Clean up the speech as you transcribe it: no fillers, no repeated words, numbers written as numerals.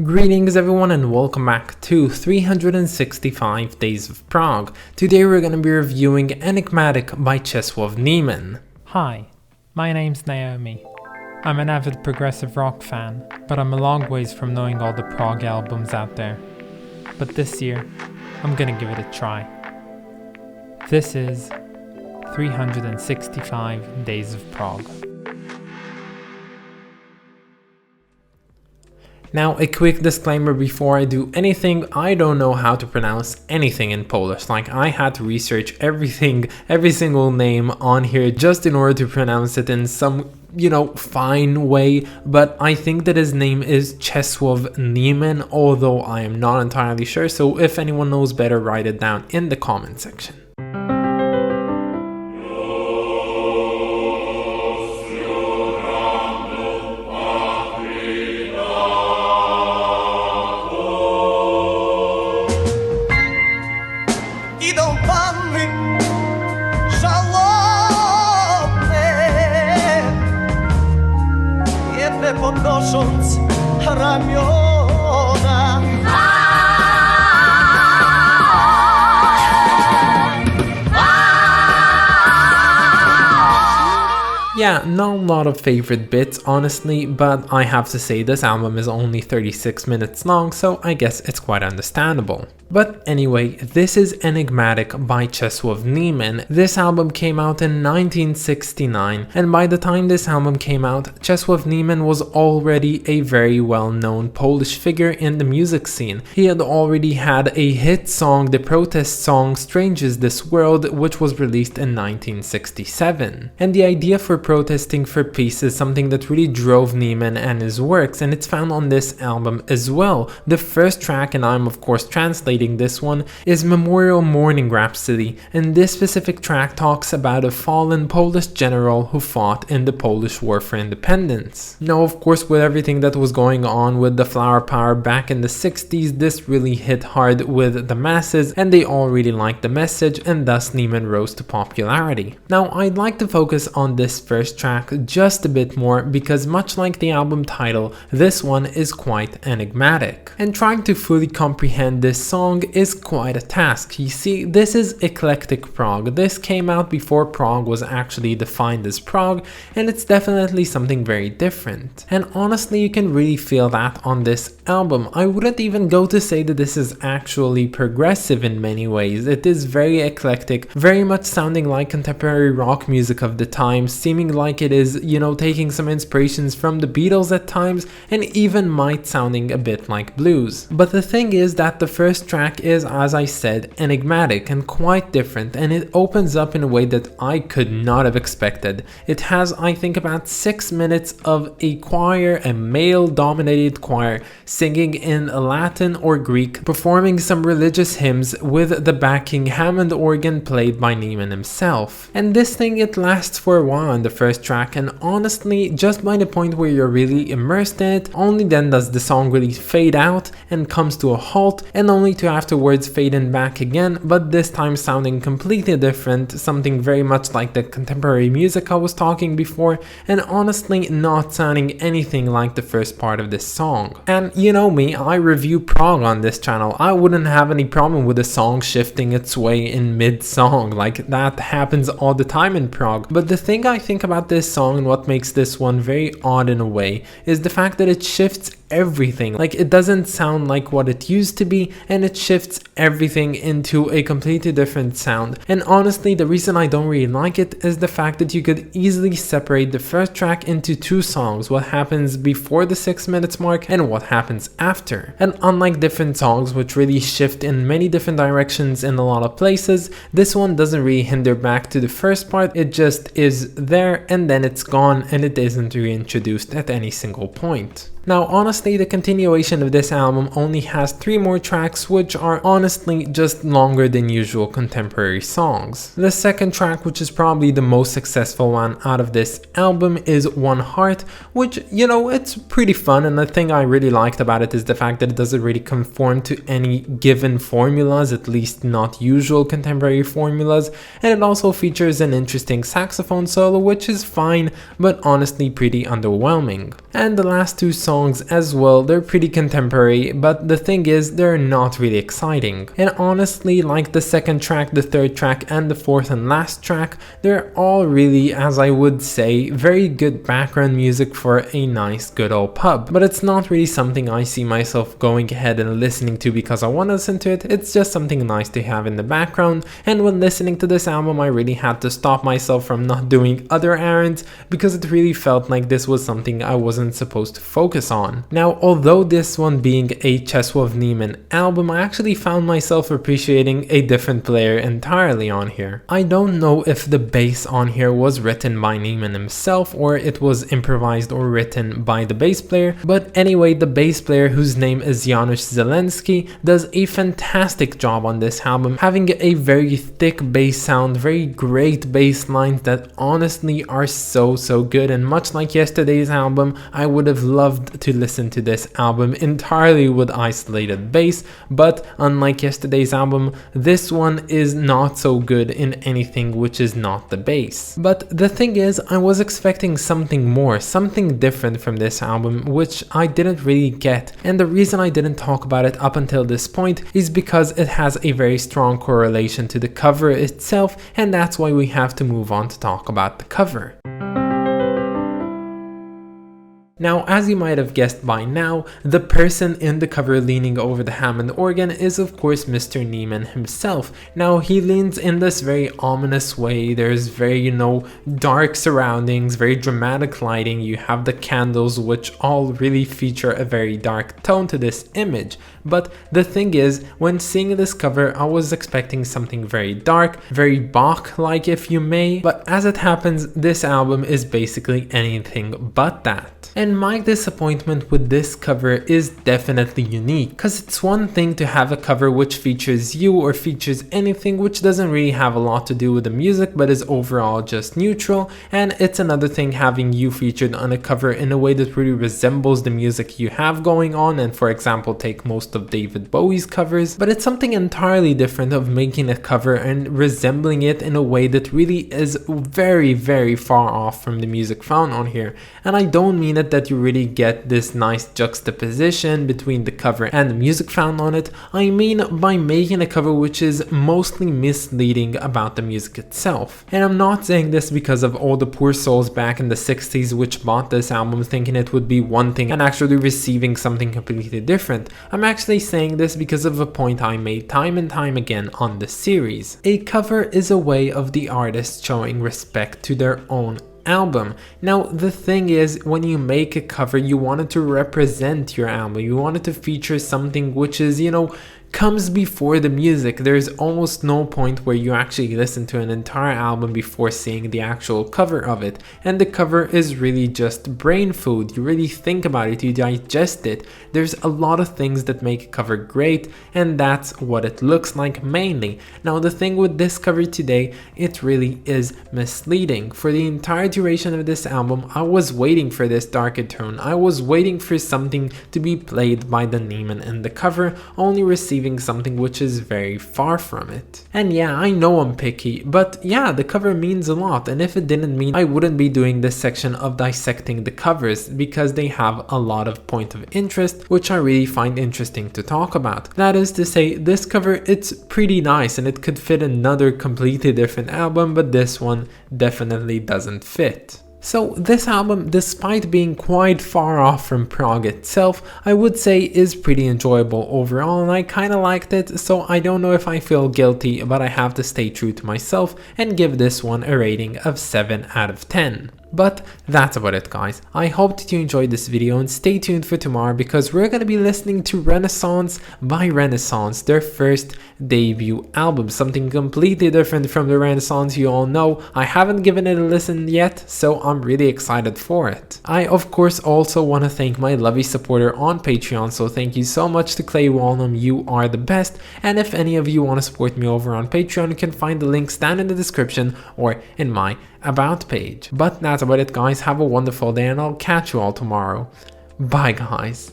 Greetings everyone and welcome back to 365 Days of Prog. Today we're going to be reviewing Enigmatic by Czesław Niemen. Hi, my name's Naomi. I'm an avid progressive rock fan, but I'm a long ways from knowing all the prog albums out there. But this year, I'm gonna give it a try. This is 365 Days of Prog. Now, a quick disclaimer before I do anything, I don't know how to pronounce anything in Polish. Like, I had to research everything, every single name on here just in order to pronounce it in some, fine way. But I think that his name is Czesław Niemen, although I am not entirely sure. So if anyone knows better, write it down in the comment section. Idą panny żałobne, jedne podnosząc ramiona. Yeah, not a lot of favorite bits honestly, but I have to say this album is only 36 minutes long, so I guess it's quite understandable. But anyway, this is Enigmatic by Czesław Niemen. This album came out in 1969, and by the time this album came out, Czesław Niemen was already a very well-known Polish figure in the music scene. He had already had a hit song, the protest song Strange Is This World, which was released in 1967. And the idea for protesting for peace is something that really drove Niemen and his works, and it's found on this album as well. The first track, and I'm of course translating this one, is Memorial Morning Rhapsody, and this specific track talks about a fallen Polish general who fought in the Polish War for Independence. Now, of course, with everything that was going on with the flower power back in the 60s, this really hit hard with the masses, and they all really liked the message, and thus Niemen rose to popularity. Now, I'd like to focus on this first track just a bit more because, much like the album title, this one is quite enigmatic, and trying to fully comprehend this song is quite a task. You see, this is eclectic prog. This came out before prog was actually defined as prog, and it's definitely something very different. And honestly, you can really feel that on this album. I wouldn't even go to say that this is actually progressive in many ways. It is very eclectic, very much sounding like contemporary rock music of the time, seeming like it is, taking some inspirations from the Beatles at times, and even might sounding a bit like blues. But the thing is that the first track is, as I said, enigmatic and quite different, and it opens up in a way that I could not have expected. It has, I think, about 6 minutes of a choir, a male-dominated choir, singing in Latin or Greek, performing some religious hymns with the backing Hammond organ played by Niemen himself. And this thing, it lasts for a while in the first track, and honestly, just by the point where you're really immersed in it, only then does the song really fade out and comes to a halt, and only to afterwards fade in back again, but this time sounding completely different, something very much like the contemporary music I was talking before, and honestly not sounding anything like the first part of this song. And you know me, I review prog on this channel. I wouldn't have any problem with a song shifting its way in mid-song, like that happens all the time in prog. But the thing I think about this song and what makes this one very odd in a way is the fact that it shifts everything. Like, it doesn't sound like what it used to be, and it shifts everything into a completely different sound. And honestly, the reason I don't really like it is the fact that you could easily separate the first track into two songs, what happens before the 6 minutes mark and what happens after. And unlike different songs which really shift in many different directions in a lot of places, this one doesn't really hinder back to the first part. It just is there and then it's gone, and it isn't reintroduced at any single point. Now, honestly, the continuation of this album only has 3 more tracks, which are honestly just longer than usual contemporary songs. The second track, which is probably the most successful one out of this album, is One Heart, which, it's pretty fun, and the thing I really liked about it is the fact that it doesn't really conform to any given formulas, at least not usual contemporary formulas, and it also features an interesting saxophone solo, which is fine, but honestly pretty underwhelming. And the last 2 songs songs as well, they're pretty contemporary, but the thing is, they're not really exciting. And honestly, like the second track, the third track, and the fourth and last track, they're all really, as I would say, very good background music for a nice good old pub. But it's not really something I see myself going ahead and listening to because I want to listen to it. It's just something nice to have in the background. And when listening to this album, I really had to stop myself from not doing other errands because it really felt like this was something I wasn't supposed to focus on. Now, although this one being a Czesław Niemen album, I actually found myself appreciating a different player entirely on here. I don't know if the bass on here was written by Niemen himself or it was improvised or written by the bass player, but anyway, the bass player, whose name is Janusz Zelensky, does a fantastic job on this album, having a very thick bass sound, very great bass lines that honestly are so good, and much like yesterday's album, I would have loved to listen to this album entirely with isolated bass, but unlike yesterday's album, this one is not so good in anything which is not the bass. But the thing is, I was expecting something more, something different from this album, which I didn't really get, and the reason I didn't talk about it up until this point is because it has a very strong correlation to the cover itself, and that's why we have to move on to talk about the cover. Now, as you might have guessed by now, the person in the cover leaning over the Hammond organ is of course Mr. Niemen himself. Now, he leans in this very ominous way. There's very, dark surroundings, very dramatic lighting. You have the candles, which all really feature a very dark tone to this image. But the thing is, when seeing this cover, I was expecting something very dark, very Bach-like if you may, but as it happens, this album is basically anything but that. And my disappointment with this cover is definitely unique, because it's one thing to have a cover which features you or features anything which doesn't really have a lot to do with the music but is overall just neutral, and it's another thing having you featured on a cover in a way that really resembles the music you have going on, and for example take most of David Bowie's covers. But it's something entirely different of making a cover and resembling it in a way that really is very far off from the music found on here. And I don't mean it that you really get this nice juxtaposition between the cover and the music found on it. I mean by making a cover which is mostly misleading about the music itself. And I'm not saying this because of all the poor souls back in the 60s which bought this album thinking it would be one thing and actually receiving something completely different. I'm actually saying this because of a point I made time and time again on the series. A cover is a way of the artist showing respect to their own album. Now, the thing is, when you make a cover, you want it to represent your album. You want it to feature something which is, comes before the music. There's almost no point where you actually listen to an entire album before seeing the actual cover of it. And the cover is really just brain food. You really think about it, you digest it. There's a lot of things that make a cover great, and that's what it looks like mainly. Now, the thing with this cover today, it really is misleading. For the entire duration of this album, I was waiting for this darker tone. I was waiting for something to be played by the Niemen in the cover, only receiving something which is very far from it. And yeah, I know I'm picky, but yeah, the cover means a lot, and if it didn't mean, I wouldn't be doing this section of dissecting the covers, because they have a lot of point of interest which I really find interesting to talk about. That is to say, this cover, it's pretty nice and it could fit another completely different album, but this one definitely doesn't fit. So this album, despite being quite far off from Prog itself, I would say is pretty enjoyable overall, and I kinda liked it, so I don't know if I feel guilty, but I have to stay true to myself and give this one a rating of 7 out of 10. But that's about it, guys. I hope that you enjoyed this video, and stay tuned for tomorrow because we're gonna be listening to Renaissance by Renaissance, their first debut album, something completely different from the Renaissance you all know. I haven't given it a listen yet, so I'm really excited for it. I of course also want to thank my lovely supporter on Patreon, so thank you so much to Clay Walnum, you are the best. And if any of you want to support me over on Patreon, you can find the links down in the description or in my about page. But that's about it, guys. Have a wonderful day, and I'll catch you all tomorrow. Bye, guys.